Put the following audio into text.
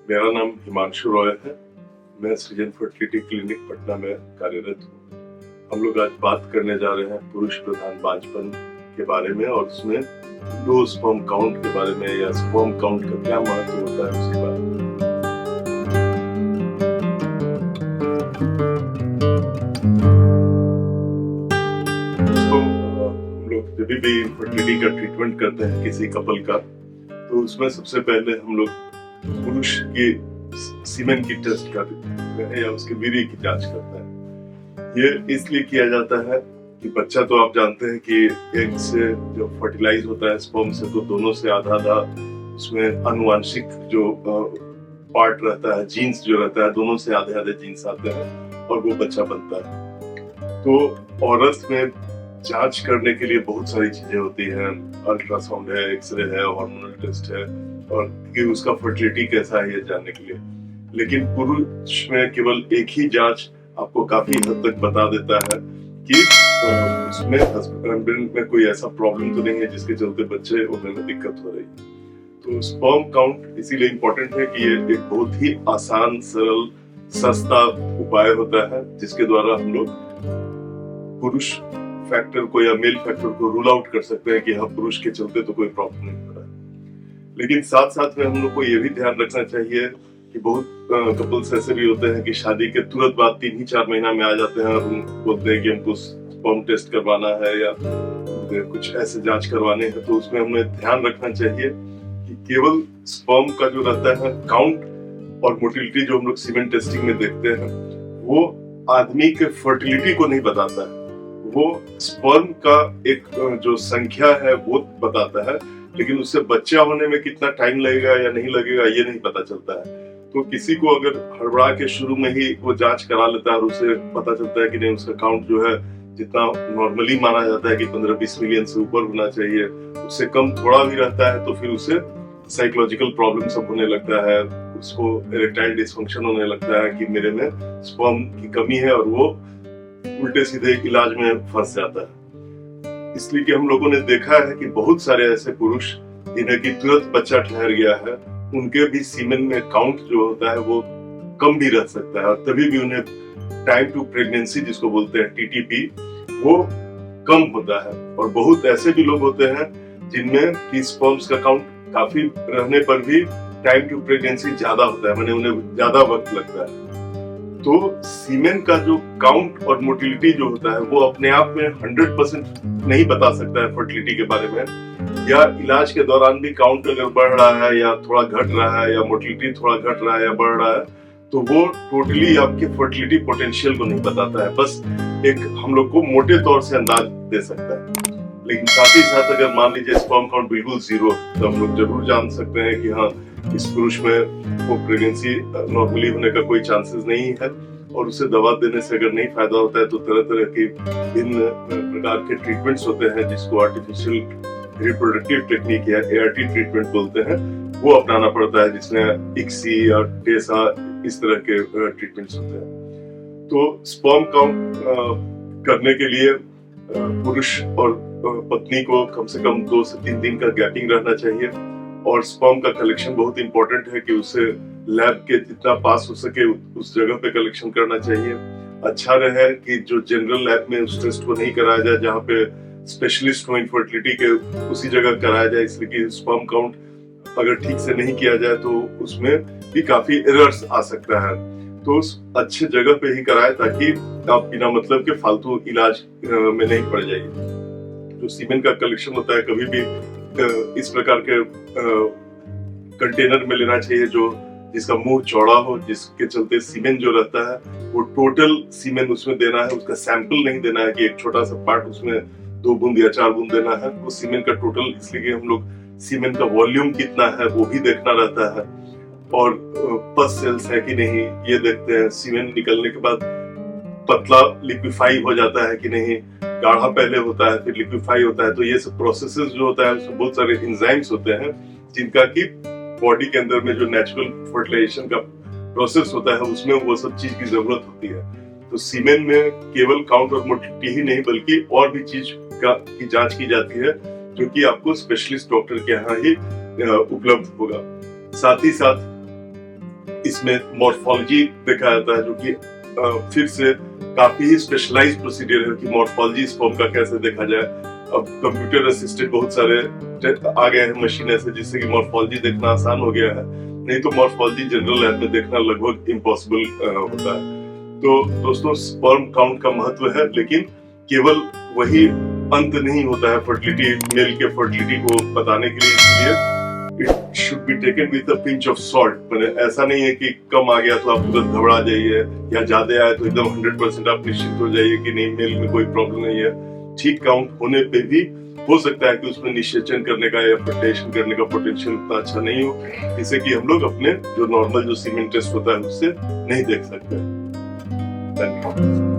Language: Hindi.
मेरा नाम हिमांशु रॉय है। मैं सृजन फर्टिलिटी क्लिनिक पटना में कार्यरत हूँ। हम लोग आज बात करने जा रहे हैं पुरुष प्रधान बांझपन के बारे में और उसमें लो स्पर्म काउंट के बारे में या स्पर्म काउंट का क्या महत्व होता है उसके बारे में। दोस्तों, हम लोग जब भी फर्टिलिटी का ट्रीटमेंट करते हैं किसी कपल का, तो उसमें सबसे पहले हम लोग पुरुष की सीमेन की टेस्ट करते हैं या उसके वीर्य की जांच करते हैं। ये इसलिए किया जाता है कि बच्चा, तो आप जानते हैं कि एग से जो फर्टिलाइज होता है स्पर्म से, तो दोनों से आधा आधा उसमें अनुवांशिक जो पार्ट रहता है, जीन्स जो रहता है, दोनों से आधे आधे जीन्स आते हैं और वो बच्चा बनता है। तो औरत में जांच करने के लिए बहुत सारी चीजें होती हैं। अल्ट्रासाउंड है, एक्सरे है, हार्मोनल टेस्ट है, और कि उसका फर्टिलिटी कैसा है ये जानने के लिए। लेकिन पुरुष में केवल एक ही जांच आपको काफी हद तक बता देता है कि उसमें हस्बैंड में कोई ऐसा प्रॉब्लम तो नहीं है जिसके चलते बच्चे होने में दिक्कत हो रही है। तो स्पर्म काउंट इसीलिए इम्पोर्टेंट है कि ये एक बहुत ही आसान, सरल, सस्ता उपाय होता है जिसके द्वारा हम लोग पुरुष फैक्टर को या मेल फैक्टर को रूल आउट कर सकते हैं कि हाँ, पुरुष के चलते तो कोई प्रॉब्लम नहीं हो रहा है। लेकिन साथ साथ में हम लोग को ये भी ध्यान रखना चाहिए कि बहुत कपल्स ऐसे भी होते हैं कि शादी के तुरंत बाद 3 ही 4 महीना में आ जाते हैं और बोलते हैं कि हमको स्पर्म टेस्ट करवाना है या कुछ ऐसे जांच करवाने हैं। तो उसमें हमें ध्यान रखना चाहिए कि केवल स्पर्म का जो रहता है काउंट और मोटिलिटी जो हम लोग सीमेन टेस्टिंग में देखते हैं, वो आदमी के फर्टिलिटी को नहीं बताता है। वो स्पर्म का एक जो संख्या है वो बताता है, लेकिन उससे बच्चा होने में कितना टाइम लगेगा या नहीं लगेगा ये नहीं पता चलता है। तो किसी को अगर हड़बड़ा के शुरू में ही वो जांच करा लेता है और उसे पता चलता है कि नहीं, उसका काउंट जो है जितना नॉर्मली माना जाता है कि 15-20 मिलियन से ऊपर होना चाहिए, उससे कम थोड़ा भी रहता है, तो फिर उसे साइकोलॉजिकल प्रॉब्लम सब होने लगता है। उसको इरेक्टाइल डिसफंक्शन होने लगता है कि मेरे में स्पर्म की कमी है, और वो उल्टे सीधे इलाज में फंस जाता है। इसलिए कि हम लोगों ने देखा है कि बहुत सारे ऐसे पुरुष जिन्हें कि तुरंत बच्चा ठहर गया है, उनके भी सीमेन में काउंट जो होता है वो कम भी रह सकता है, और तभी भी उन्हें टाइम टू प्रेगनेंसी जिसको बोलते हैं टीटीपी, वो कम होता है। और बहुत ऐसे भी लोग होते हैं जिनमें कि स्पर्म्स का काउंट काफी रहने पर भी टाइम टू प्रेगनेंसी ज्यादा होता है, माने उन्हें ज्यादा वक्त लगता है। तो सीमेन का जो काउंट और मोटिलिटी जो होता है वो अपने आप में 100% नहीं बता सकता है फर्टिलिटी के बारे में, या इलाज के दौरान भी काउंट अगर बढ़ रहा है या थोड़ा घट रहा है या मोटिलिटी थोड़ा घट रहा है या बढ़ रहा है, तो वो टोटली आपके फर्टिलिटी पोटेंशियल को नहीं बताता है, बस एक हम लोग को मोटे तौर से अंदाज दे सकता है। लेकिन साथ ही साथ अगर मान लीजिए स्पर्म काउंट बिल्कुल 0, तो हम लोग जरूर जान सकते हैं कि हाँ, इस पुरुष में वो प्रेगनेंसी नॉर्मली होने का कोई चांसेस नहीं है। और उसे दवा देने से अगर नहीं फायदा होता है तो तरह तरह के भिन्न प्रकार के ट्रीटमेंट्स होते हैं जिसको आर्टिफिशियल रिप्रोडक्टिव टेक्निक या ART ट्रीटमेंट बोलते हैं, वो अपनाना पड़ता है, जिसमें ICSI या टेसा इस तरह के ट्रीटमेंट्स होते हैं। तो स्पर्म काउंट करने के लिए पुरुष और पत्नी को कम से कम 2 से 3 दिन का गैपिंग रहना चाहिए। और स्पर्म का कलेक्शन बहुत इंपॉर्टेंट है कि उसे लैब के जितना पास हो सके उस जगह पे कलेक्शन करना चाहिए। अच्छा रहे कि जो जनरल लैब में उस टेस्ट को नहीं कराया जाए, जहाँ पे स्पेशलिस्ट हो इनफर्टिलिटी के, उसी जगह कराया जाए, इसलिए कि स्पर्म काउंट अगर ठीक से नहीं किया जाए तो उसमें भी काफी एरर्स आ सकता है। तो उस अच्छे जगह पे ही कराए ताकि आप बिना मतलब के फालतू इलाज में नहीं पड़ जाइए। जो सीमेन का कलेक्शन होता है कभी भी इस प्रकार के कंटेनर में लेना चाहिए जो जिसका मुंह चौड़ा हो, जिसके चलते सीमेन जो रहता है वो टोटल सीमेन उसमें देना है, उसका सैंपल नहीं देना है कि एक छोटा सा पार्ट उसमें 2 बूंद या 4 बूंद देना है। वो सीमेन का टोटल, इसलिए हम लोग सीमेन का वॉल्यूम कितना है वो भी देखना रहता है, और पस सेल्स है कि नहीं ये देखते हैं। सीमेन निकलने के बाद पतला लिक्विफाई हो जाता है कि नहीं, गाढ़ा पहले होता है फिर लिक्विफाई होता है। तो ये सब प्रोसेसेस जो होता है उसमें बहुत सारे एंजाइम्स होते हैं जिनका कि बॉडी के अंदर में जो नेचुरल फर्टिलाइजेशन का प्रोसेस होता है उसमें वो सब चीज की जरूरत होती है। तो सीमेन में केवल काउंट और मोटिलिटी ही नहीं बल्कि और भी चीज की जांच की जाती है जो कि आपको स्पेशलिस्ट डॉक्टर के यहाँ ही उपलब्ध होगा। साथ ही साथ इसमें मॉर्फोलॉजी देखा जाता है, जो कि फिर से काफी ही स्पेशलाइज्ड प्रोसीजर है कि मॉर्फोलॉजी स्पर्म का कैसे देखा जाए। अब कंप्यूटर असिस्टेड बहुत सारे आ गए हैं मशीन ऐसे, जिससे कि मॉर्फोलॉजी देखना आसान हो गया है, नहीं तो मॉर्फोलॉजी जनरल लैब में देखना लगभग इम्पॉसिबल होता है। तो दोस्तों, स्पर्म काउंट का महत्व है, लेकिन केवल वही अंत नहीं होता है फर्टिलिटी, मेल के फर्टिलिटी को बताने के लिए, इसलिए it should be taken with a pinch of salt. मैंने ऐसा नहीं है कि कम आ गया तो आप तुरंत घबरा जाइए, या ज्यादा आया तो एकदम 100% आप निश्चित हो जाइए कि नहीं, मेल में कोई प्रॉब्लम नहीं है। ठीक काउंट होने पे भी हो सकता है कि उसमें निषेचन करने का या फर्टिलाइजेशन करने का पोटेंशियल उतना अच्छा नहीं हो, जिससे कि हम लोग अपने जो नॉर्मल जो सीमेन टेस्ट होता है उससे नहीं देख सकते। धन्यवाद।